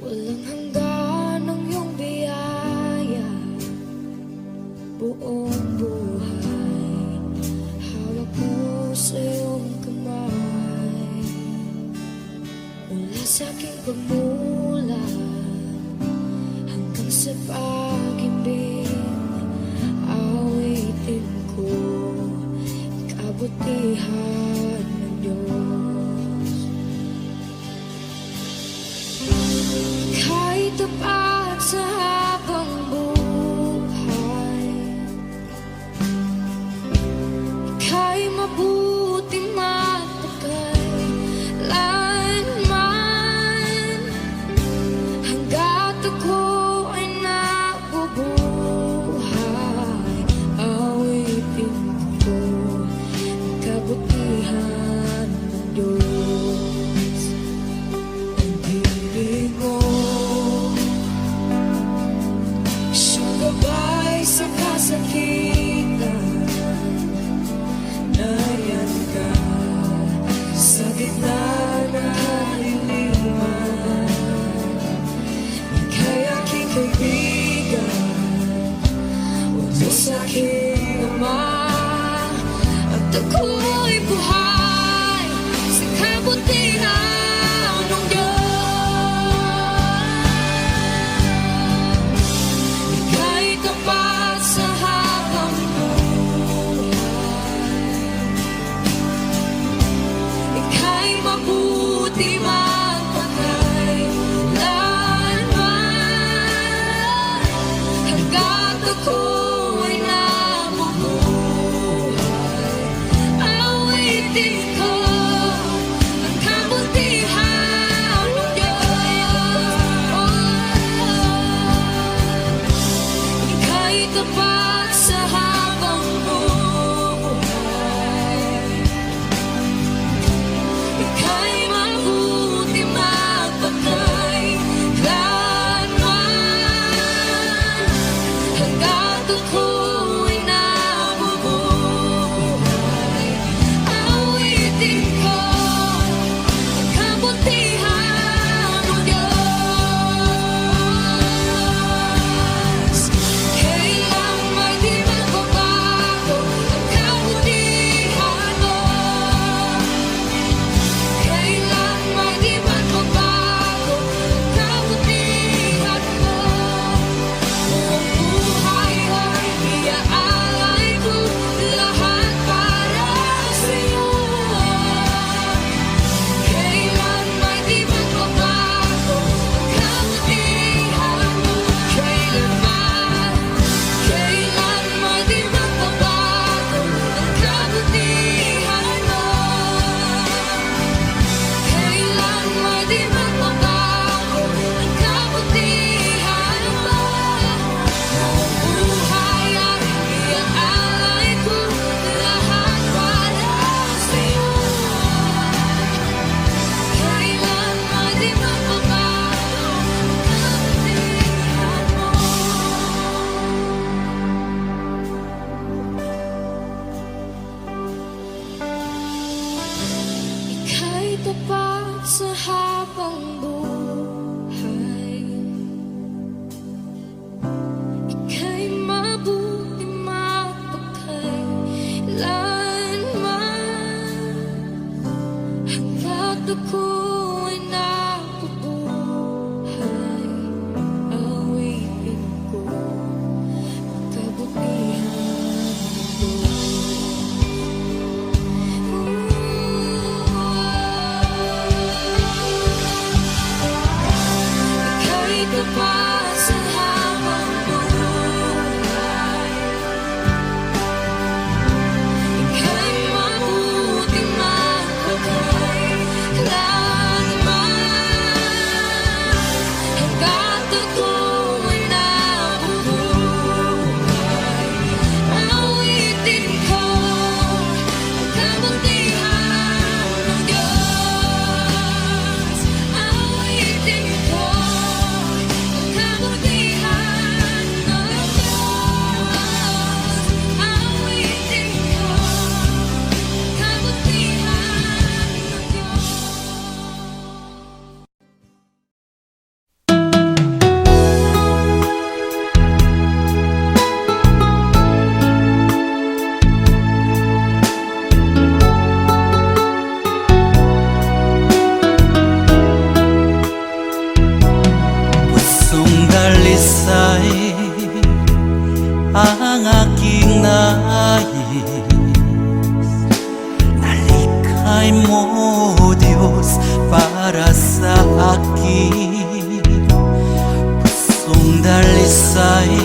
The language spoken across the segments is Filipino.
Walang hanggan ang iyong biyaya, buong buhay hawak mo sa iyong kamay. Mula sa aking pagmulat hanggang sa pag-ibig, awitin ko kabutihan ng Diyos. Ika'y tapat sa habang buhay, ika'y mabuti matagal lanman. Hanggat ako ay nabubuhay, awitin ko ang kabutihan ng Diyos. Ang ibig mo, siyang gabay sa kasakitan. Nariyan ka sa gitna ng kaliliman. Ika'y aking kaibigan, Diyos aking Ama, at ako'y buhay sa kabutihan ng Diyos. Ika'y tapat sa habang buhay, ika'y mabuti magpakailanman. Hanggat ako ay nabubuhay, awitin ko ang kabutihan ng Diyos. Ika'y tapat sa habang buhay, ika'y mabuti magpakailanman. Hanggat ako'y nabubuhay, awitin ko ang kabutihan ng Diyos. Kailang may di magbabago ang kabutihan mo, kailang may di magbabago ang kabutihan mo. Buong buhay ay iaalay ko lahat para sa'yo. Kailan may di magbabago ang kabutihan mo, kailan may di magbabago ang kabutihan mo, kailan may di magbabago ang kabutihan mo. Buong buhay ay iaalay ko lahat para sa'yo. Kailan may di magbabago ang kabutihan mo. Ika'y tapat sa habang buhay, ika'y mabuti magpakailanman. Hanggat ako'y nabubuhay, awitin ko ang kabutihan ng Ika'y tapat sa habang buhay, ika'y mabuti magpakailanman. Hanggat ako'y nabubuhay, awitin ko ang kabutihan ng Diyos. Awitin ko ang aking pusong dalisay,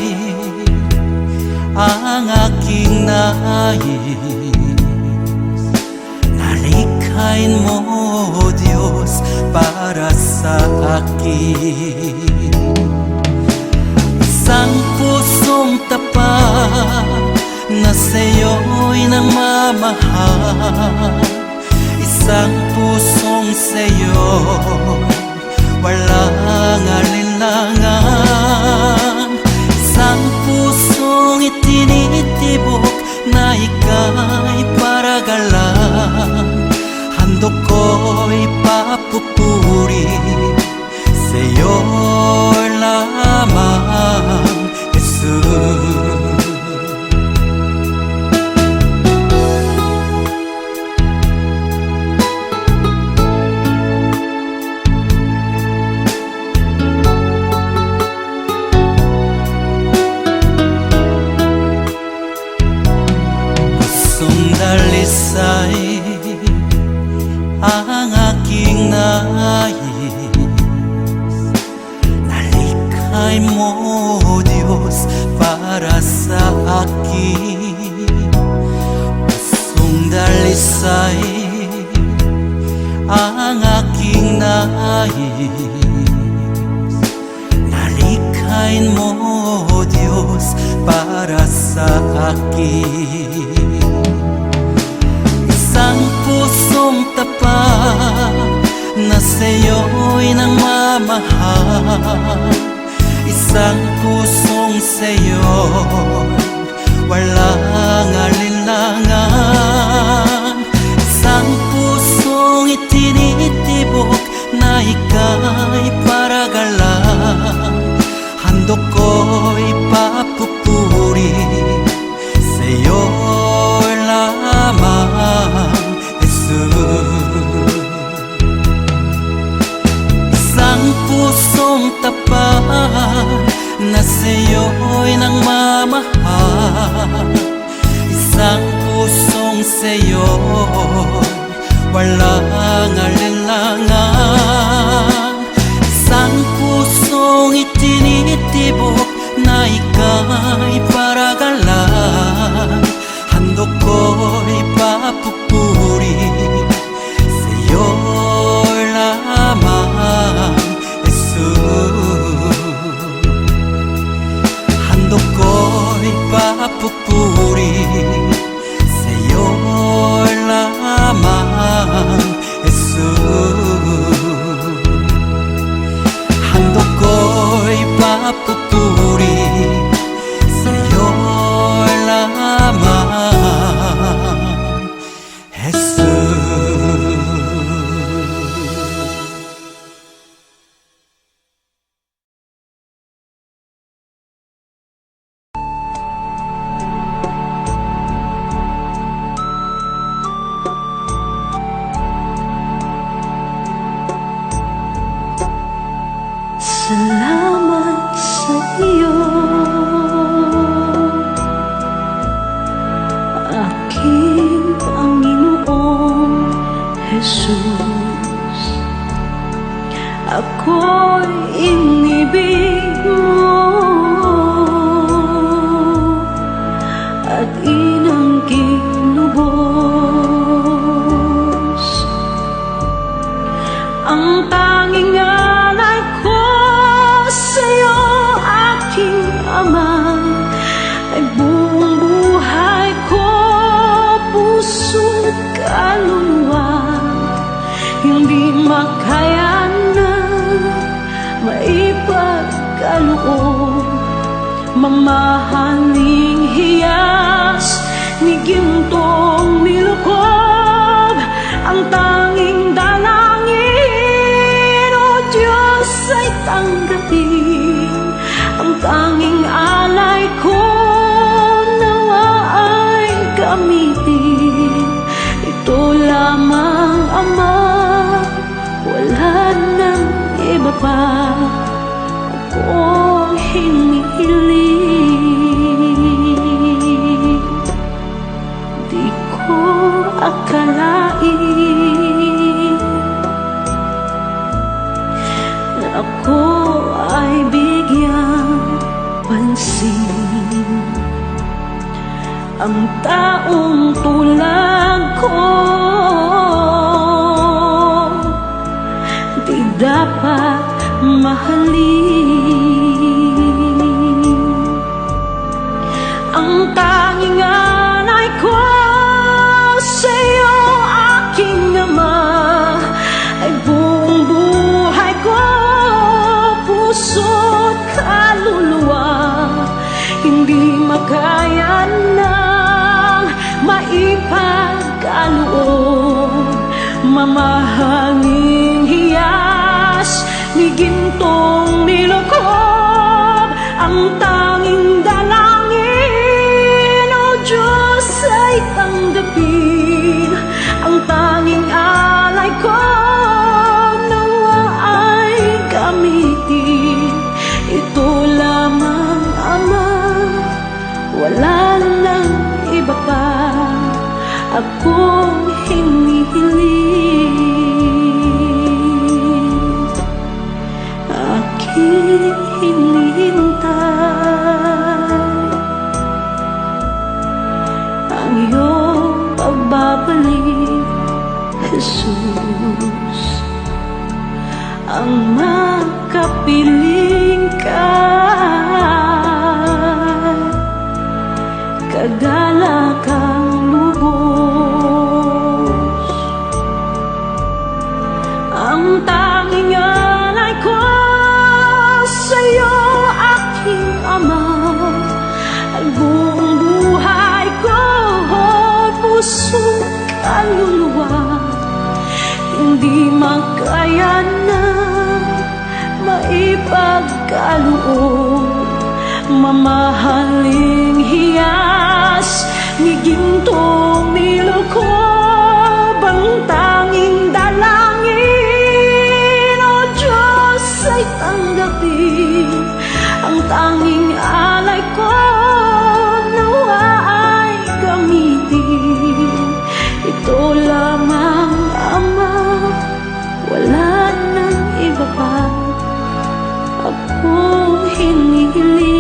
ang aking nais na likhain mo, Diyos, para sa akin. Isang pusong tapat na sa'yo'y nagmamahal, isang pusong sa'yo walang alinlangan, isang pusong itinitibok na ika'y paragalan. Handog ko'y papupuri sa'yo lamang, Jesus. Dalisay ang aking nais, nalikhain mo, Diyos, para sa akin. Pusong dalisay ang aking nais, nalikhain mo, Diyos, para sa akin. Isang pusong tapat na sa'yo'y nagmamahal, isang pusong sa'yo walang alinlangan, isang pusong itinitibok na ika'y paragalan. Handog ko'y papupuri sa'yo lamang, Jesus. Isang pusong tapat na sa'yo'y nagmamahal, isang pusong sa'yo walang alinlangan, isang pusong itinitibok na ika'y paragalan. Handog ko'y papupuri sa'yo lamang, Jesus. Handog ko'y papupuri sa'yo lamang, Jesus. Handog ko'y papupuri sa'yo lamang, Jesus. Salamat sa iyo, aking Panginoong Jesus. Ako'y inibig mo at inangging lubos. Ang tanging alay ko sa'yo, aking Ama, ay buong buhay ko, puso't kaluluwa. Hindi makayanan, maipagkaloob, mamahaling hiyas ni gintong nilukob. Ang tanging dalangin, o Diyos, ay tanggapin. Ang tanging alay ko, nawa ay gamitin. Ito lamang, Ama, wala nang iba pa akong hinihiling. Di ko akalain ako ay bigyang pansin. Ang taong tulad ko di dapat mahalin. Ang tanging alay ko sa'yo, aking ama, ay buong buhay ko, puso't kaluluwa. Hindi makaya ng maipagkaloob, mamahalin hiyas ni gintong nilokob. Ang tanging dalangin, O Diyos, ay tanggapin. Ang tanging alay ko nawa ay gamitin. Ito lamang, Ama, wala nang iba pa akong hinihiling. Aking hinihintay ang iyong pagbabalik, Jesus. Ang makapiling ka, kagalakang lubos. Ang tanging alay ko sa'yo, aking Ama, ay buong buhay ko, puso, kaluluwa. Hindi makaya na maipagkaloob, mamahaling hiyas ni gintong nilokob. Ang tanging dalangin, O Diyos, ay tanggapin. Ang tanging alay ko nawa ay gamitin. Ito lamang, Ama, wala nang iba pa akong hinihiling.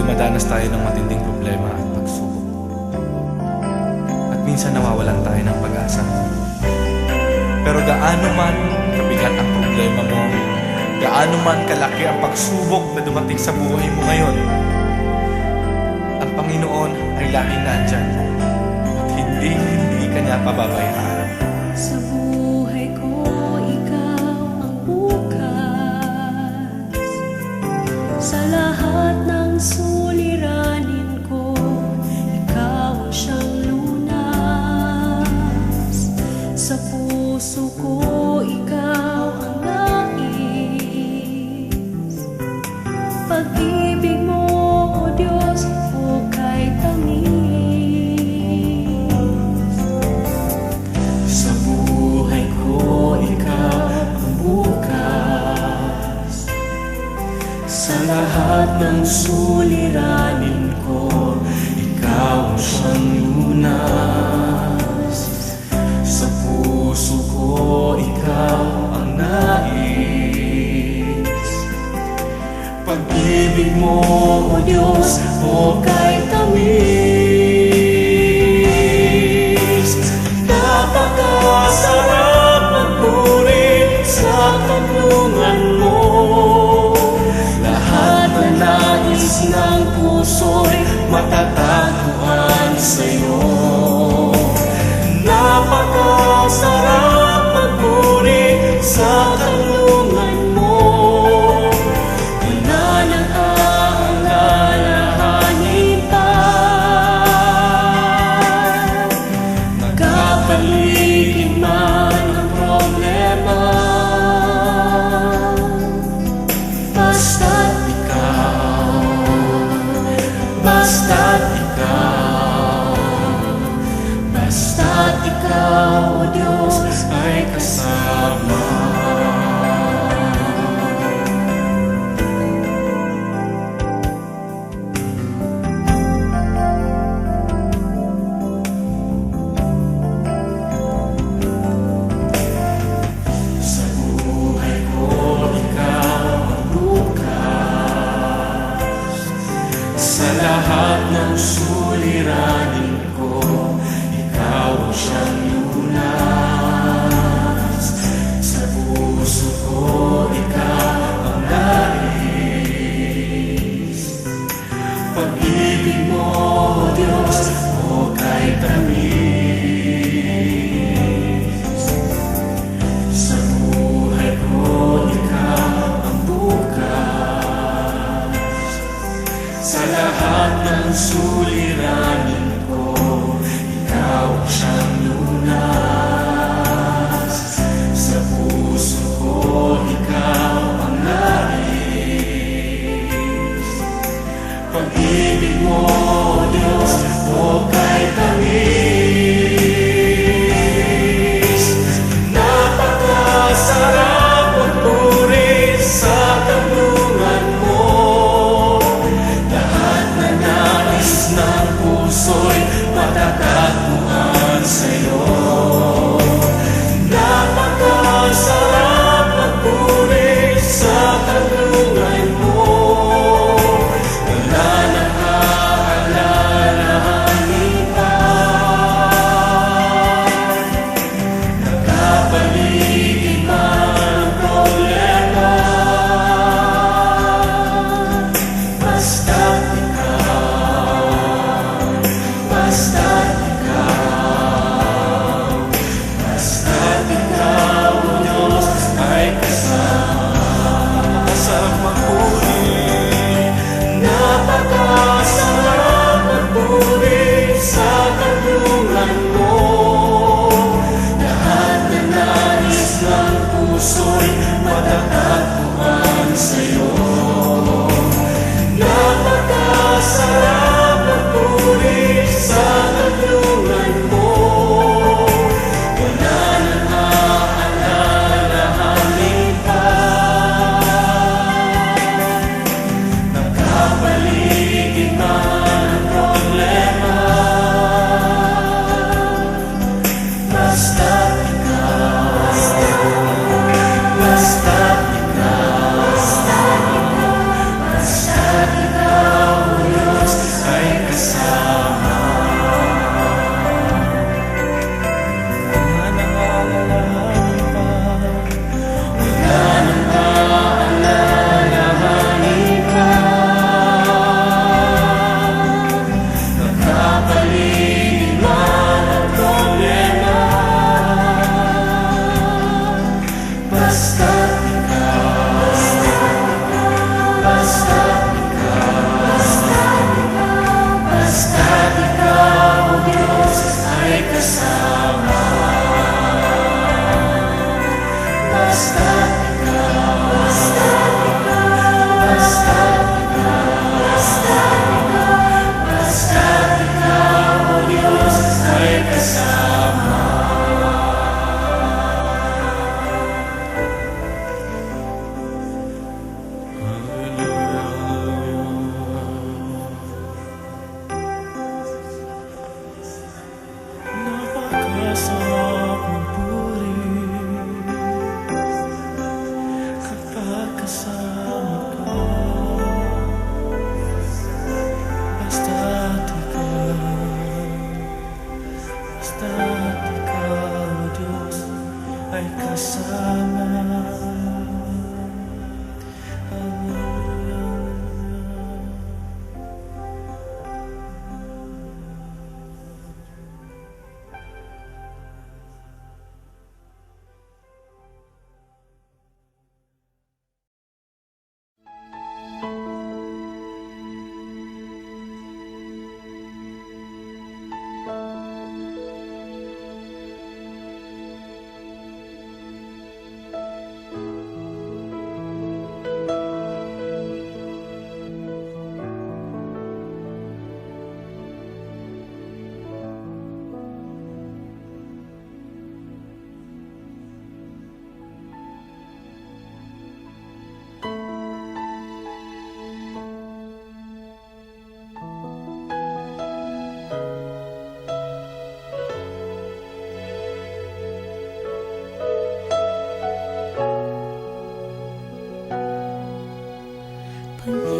dumadanas tayo ng matinding problema at pagsubok. At minsan nawawalan tayo ng pag-asa. Pero gaano man kabigat ang problema mo, gaano man kalaki ang pagsubok na dumating sa buhay mo ngayon, ang Panginoon ay laging nandyan at hindi ka niya pababayaan. Sa buhay ko, ikaw ang bukas. Sa lahat ng suliranin ko, ikaw ang siyang lunas. Sa puso ko, ikaw ang nais. Pag-ibig mo, O Diyos, hukay tamis. Sa buhay ko, ikaw ang bukas. Sa lahat ng suliranin ko, ikaw ang siyang lunas. Sa puso ko, ikaw ang nais. Pag-ibig mo, O Diyos, hukay tamis. Napakasarap magpuri sa kanlungan mo. Lahat na nais ng puso'y matatagpuan sa'yo. Napakasarap magpuri sa kanlungan mo. Wala nang aalalahanin pa. Nagkapaligid man ang problema, basta't ikaw, basta't ikaw, basta't ikaw, O Diyos, ay kasama. Sa buhay ko, ikaw ang bukas. Sa lahat ng suliranin ko, ikaw ang siyang lunas. Sa puso ko, ikaw ang nais. Pag-ibig mo, O Diyos, hukay tamis. Sa buhay ko, ikaw ang bukas. Sa lahat ng suliranin ko, ikaw ang siyang lunas. Sa puso ko, ikaw ang nais. Pag-ibig mo, O Diyos, hukay tamis. Napakasarap magpuri sa kanlungan mo. Lahat na nais ng puso'y matatagpuan sa'yo. Napakasarap magpuri sa kanlungan mo. Wala nang aalalahanin pa.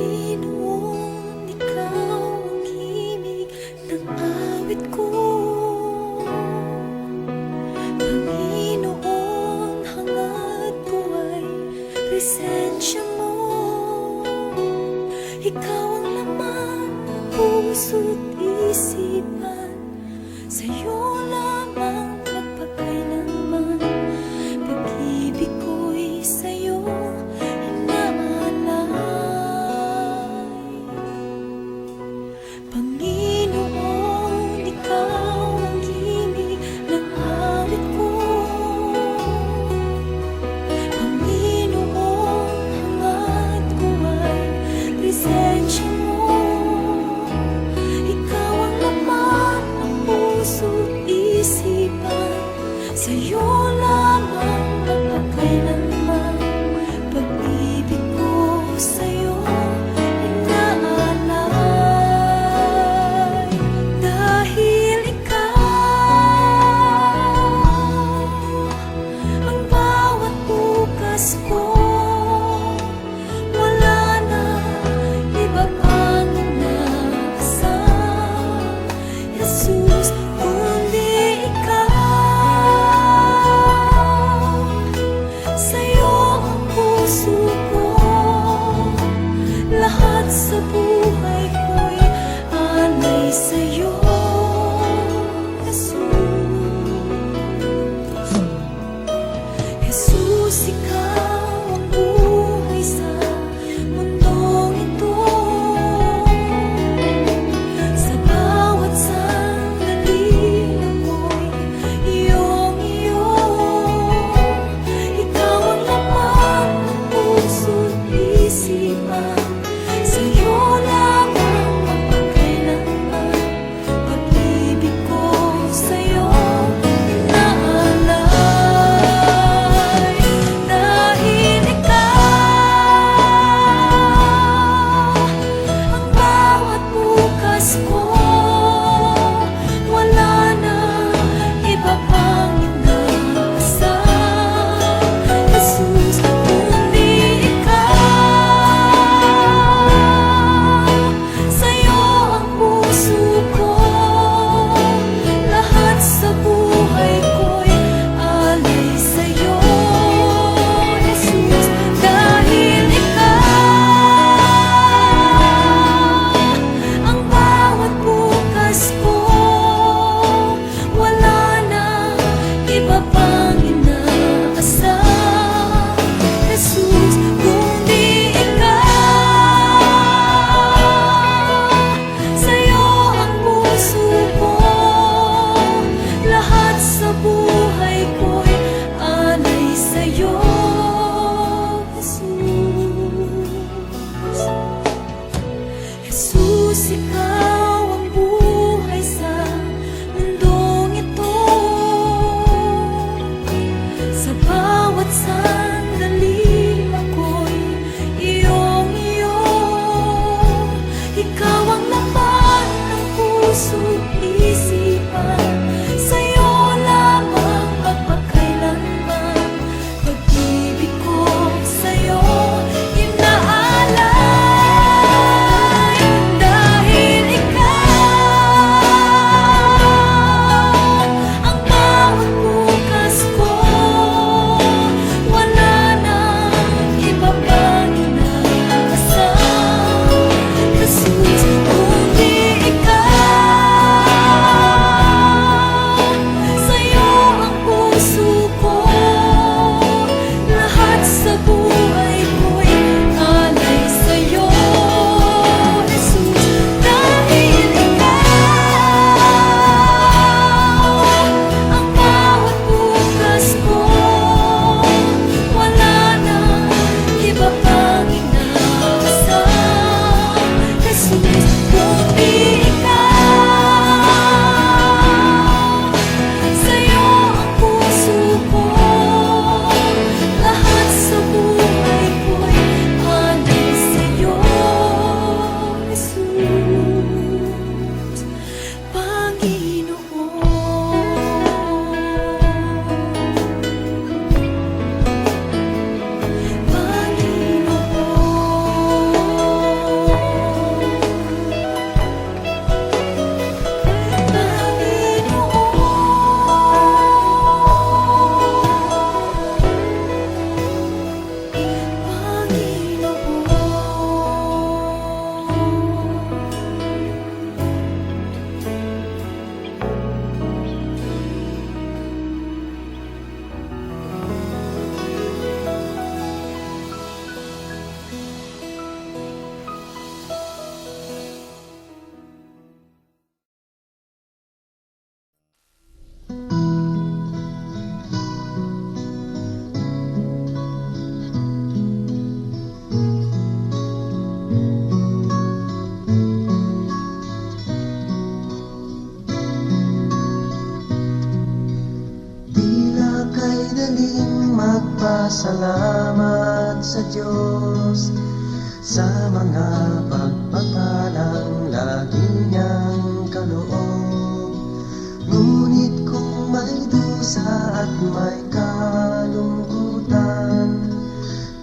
Panginoon, ikaw ang himig ng awit ko. Panginoon, hangad ko ay presensya mo. Ikaw ang laman ng puso't isipan, sa'yo lamang magpakailanman. Pag-ibig ko'y sa'yo inaalay. Panginoon, ikaw ang himig ng awit ko. Panginoon, hangad ko ay presensya mo. Ikaw ang laman ng puso't isipan, sa'yo lamang magpakailanman. Pag-ibig ko sa'yo inaalay. Dahil ikaw ang bawat bukas ko, wala na iba pang inaasam, Jesus, kundi ikaw. Sa'yo ang puso ko, lahat sa buhay ko'y alay sa'yo, Jesus. Jesus, ikaw ang buhay sa mundong ito. Sa bawat sandali ako'y iyong-iyo. Ikaw ang laman ng puso't isipan, sa'yo lamang magpakailanman. Pag-ibig ko sa'yo inaalay. Dahil ikaw ang bawat bukas ko, wala na iba pang inaasam, Jesus, kundi ikaw. Sa'yo ang puso ko, lahat sa buhay ko'y alay sa'yo, Jesus. Dahil ikaw ang bawat bukas ko, wala na iba pang inaasam, Jesus, kundi ikaw. Sa'yo ang puso ko, lahat sa buhay ko'y alay sa'yo, Jesus. Jesus, ikaw ang buhay sa mundong ito. Sa bawat sandali ako'y iyong-iyo. Ikaw ang laman ng puso't isipan, sa'yo lamang magpakailanman. Pag-ibig ko sa'yo inaalay. Dahil Salamat sa Diyos sa mga pagpapalang lagi niyang kaloob. Ngunit kung may dusa at may kalungkutan,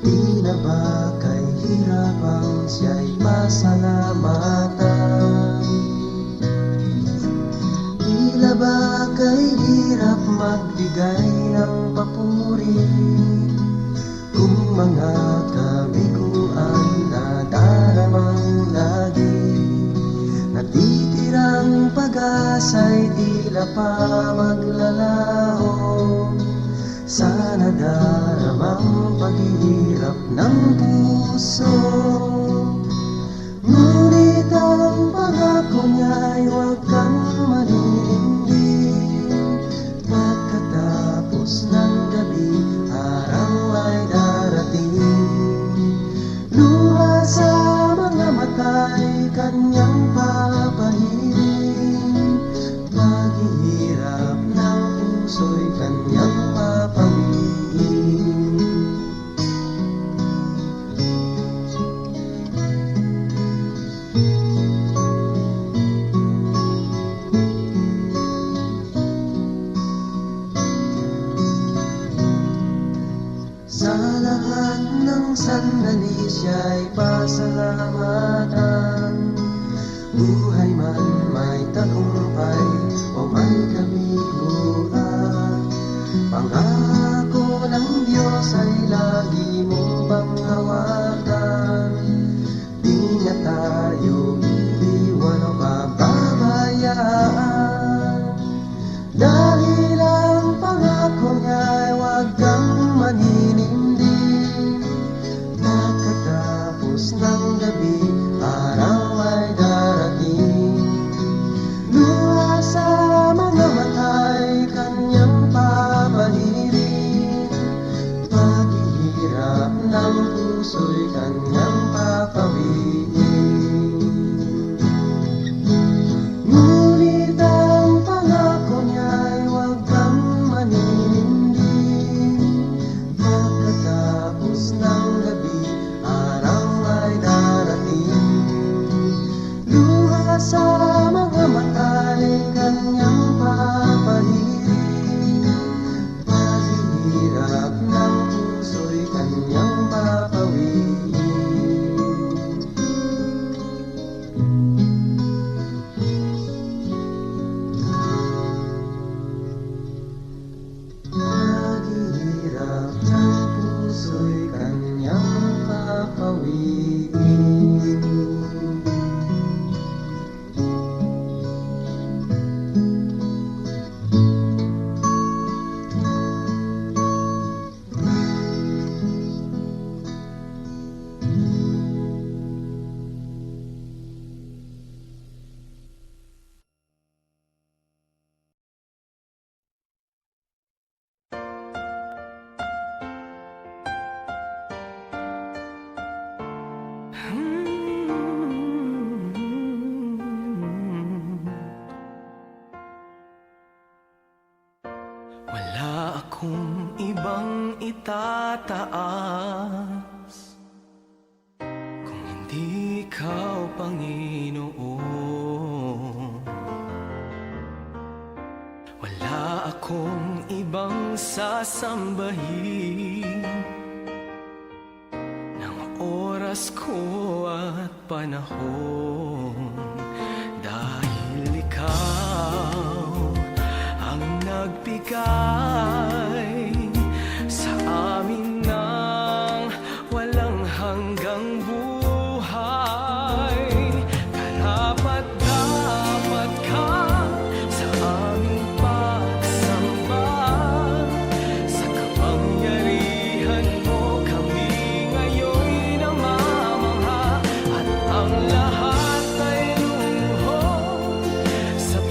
di na ba kay hirapang siya'y pasalamatan? Tila ba kay hirap magbigay ng papuri kung mga kabiguan na daramang lagi? Natitirang pag-asa'y tila pa maglalaho sa nadaramang paghihirap ng puso. Ngunit ang pangako niya'y huwag kang maninindig. Pagkatapos ng gabi, araw ay darating. Luha sa mga mata'y kanyang papahiring. Paghihirap ng puso'y kanyang papawiin. Sa lahat ng sandali siya'y pasalamatan. Buhay man may tagumpay o may kabiguan, pangako ng Diyos ay lagi mong panghawakan. Di niya tayo iiwan o pababayaan, dahil ang pangako niya'y huwag kang maninindig. Pagkatapos ng gabi, araw ay darating. Luha sa mga mata'y kanyang papahiring. Paghihirap ng puso'y kanyang papawiin. Ngunit ang pangako niya'y huwag kang maninindig. Pagkatapos ng gabi, araw ay darating. Luha sa mga mata'y kanyang papahiring. Paghihirap ng puso'y kanyang papawiin. Paghihirap ng puso'y kanyang papawiin. Wala akong ibang itataas kung hindi ikaw, Panginoon. Wala akong ibang sasambahin ng oras ko at panahon, dahil ikaw ang nagbigay sa amin ng walang hanggang buhay. Karapat-dapat ka sa aming pagsamba. Sa kapangyarihan mo kami ngayon'y namamangha, at ang lahat ay lumuhod sa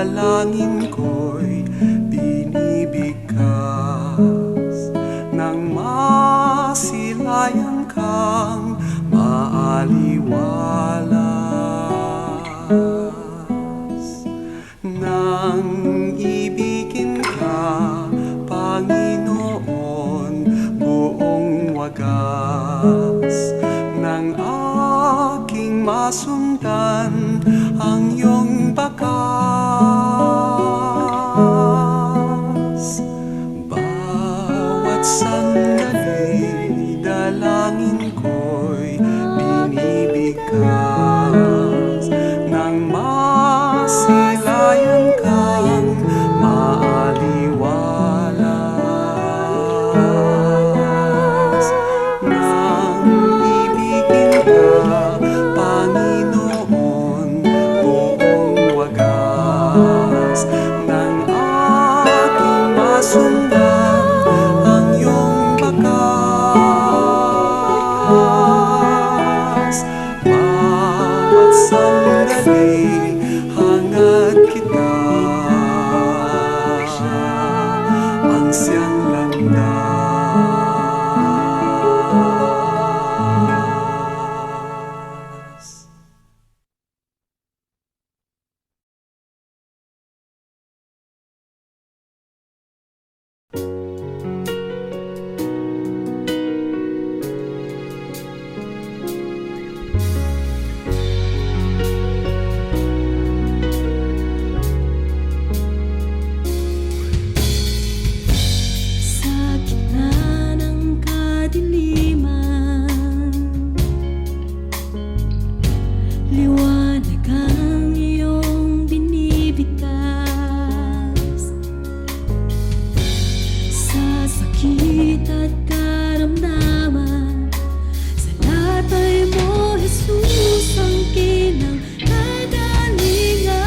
dalangin ko'y binibigkas nang masilayan kang maaliwalas. Nang ibigin ka, Panginoon, buong wagas, nang aking masundan ang iyong bakas. Bawat sandali, dalangin ko'y binibigkas nang masilayan kang maaliwalas. Nang ibigin ka, Panginoon, buong wagas, nang aking masundan ang iyong bakas. Bawat sandali, hangad kita, ansyang landas. Sa gitna ng kadiliman, liwanag ang iyong binibigkas. Sa sakit at karamdaman, sa latay mo, Jesus, ang kinangkagalingan.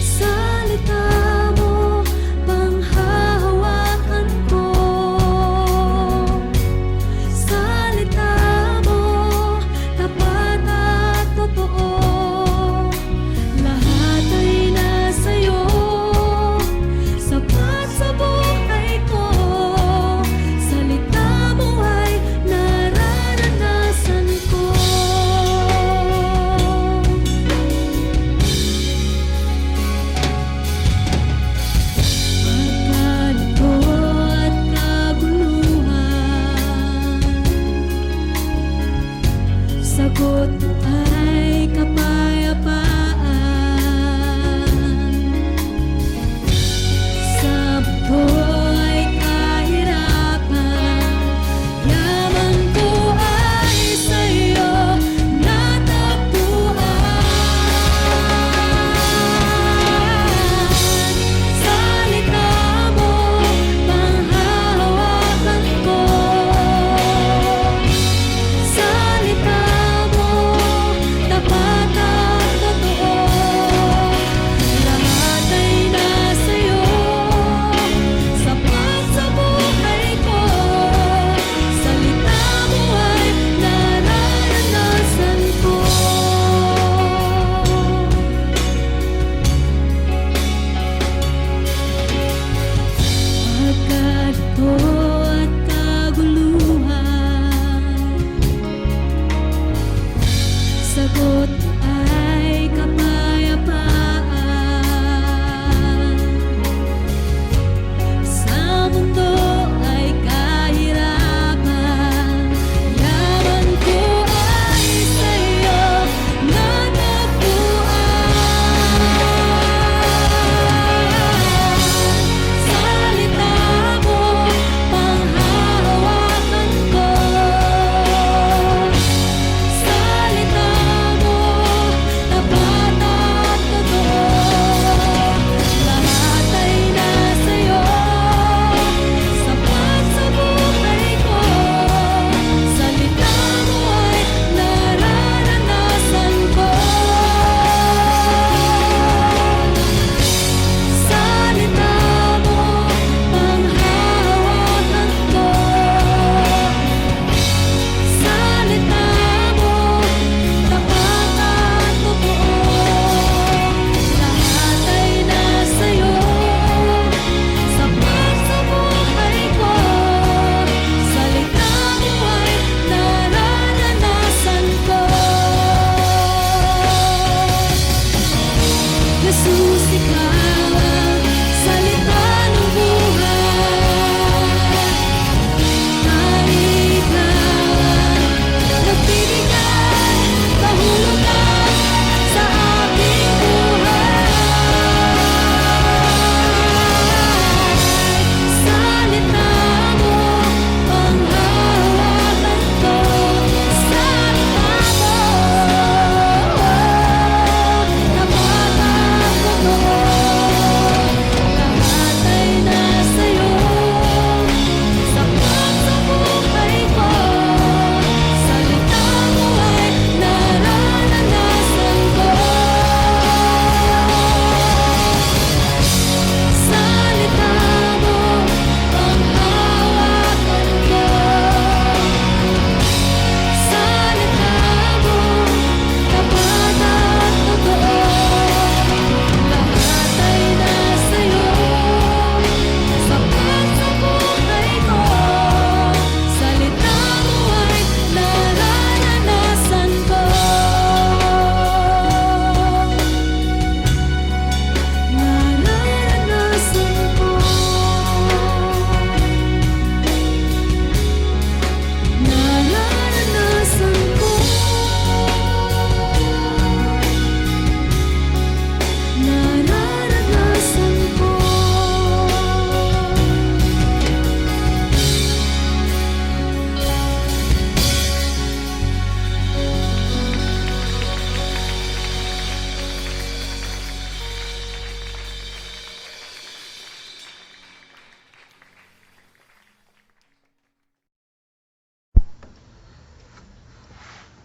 Salita mo, panghahawakan ko. Salita mo, tapat at totoo. Lahat ay nasa'yo, sapat sa buhay ko. Salita mo ay nararanasan ko. Pagkalito at kaguluhan, sagot mo ay kapayapaan. Sa buhay kahirapan, yaman ko ay sa'yo natagpuan. Salita mo, panghahawakan ko. Salita mo,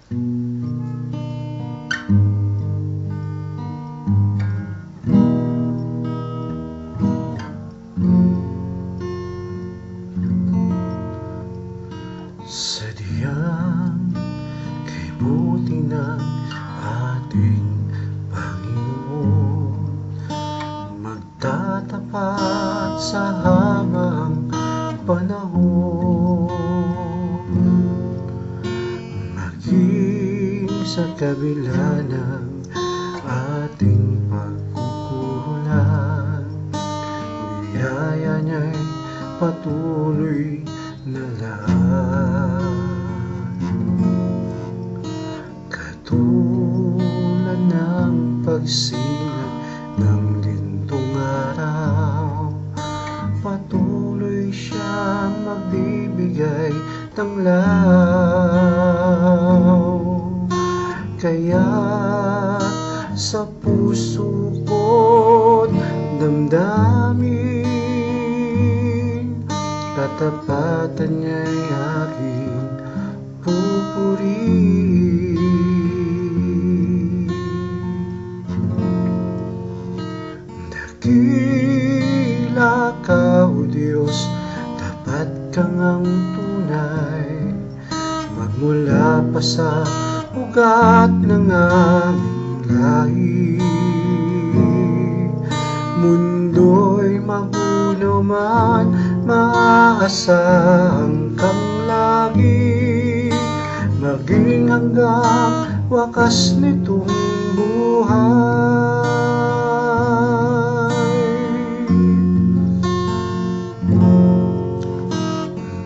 Sadyang kay buti ng ating Panginoon, magtatapat sa habang panahon, maging sa kabila ng ating pagkukulang, biyaya niya'y patuloy na lang. Katulad ng pagsikat ng gintong araw, patuloy siyang magbibigay ng law. Kaya't sa puso ko't damdamin, katapatan niya'y aking pupurihin. Dakila ka, O Diyos, tapat kang ang tunay, magmula pa sa ugat ng aming lahi. Mundo'y magulo man, maaasahang kang lagi, maging hanggang wakas nitong buhay.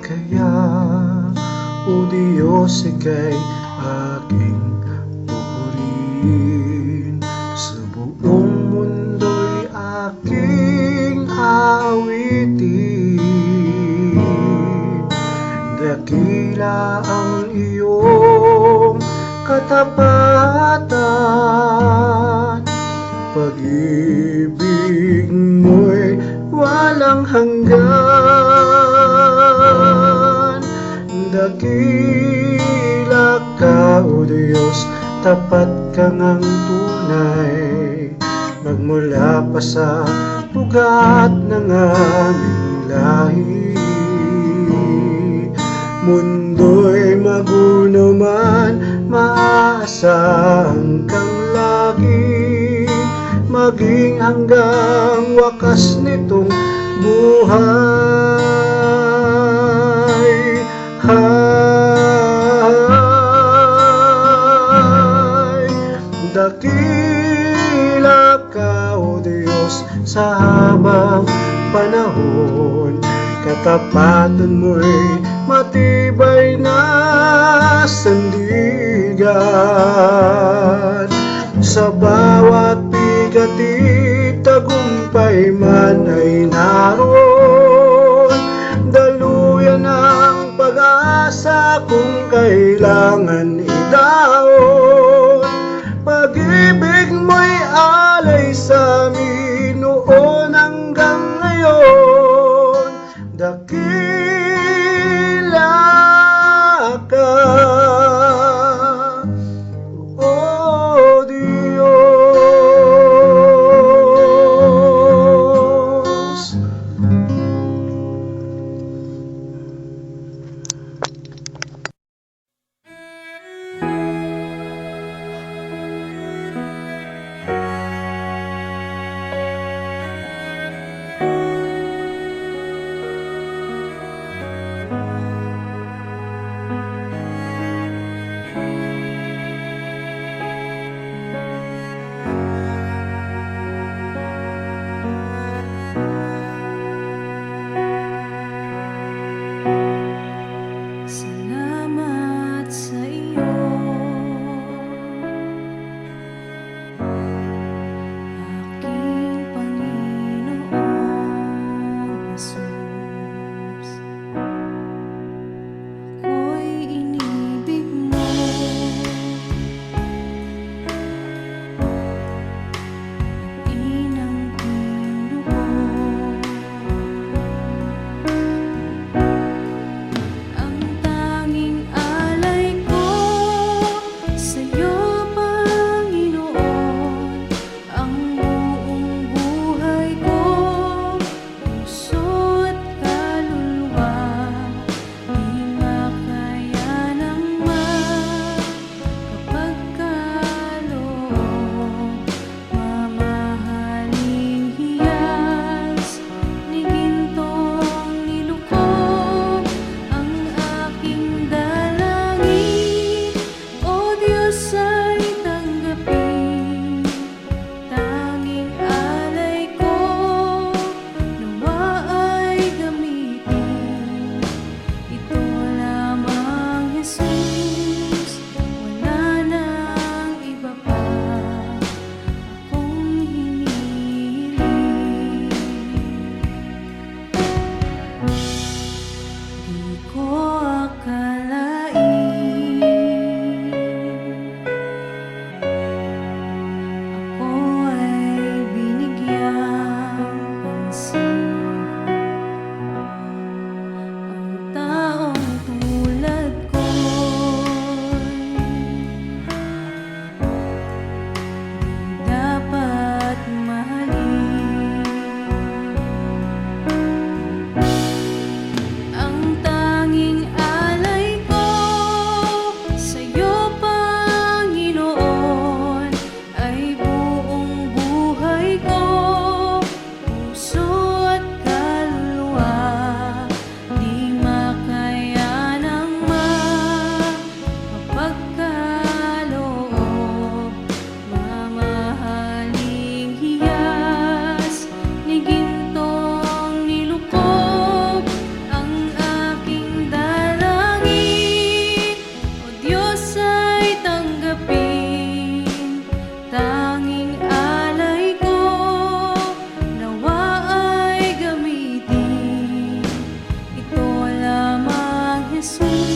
Kaya, O Diyos, ika'y aking pupurihin, sa buong mundo'y aking awitin. Dakila ang iyong katapatan, pag-ibig mo'y walang hanggan. Dakila ka, O Diyos, tapat kang ang tunay, magmula pa sa ugat ng aming lahi. Mundo'y magulo man, maaasahang kang lagi, maging hanggang wakas nitong buhay. Dakila ka, O Diyos, sa habang panahon, katapatan mo'y matibay na sandigan. Sa bawat bigati, tagumpay man ay naroon, daluyan ang pag-asa kung kailangan idaon. Pag-ibig mo'y alay sa amin noon hanggang ngayon. Dakila ka, O Diyos. Jesus.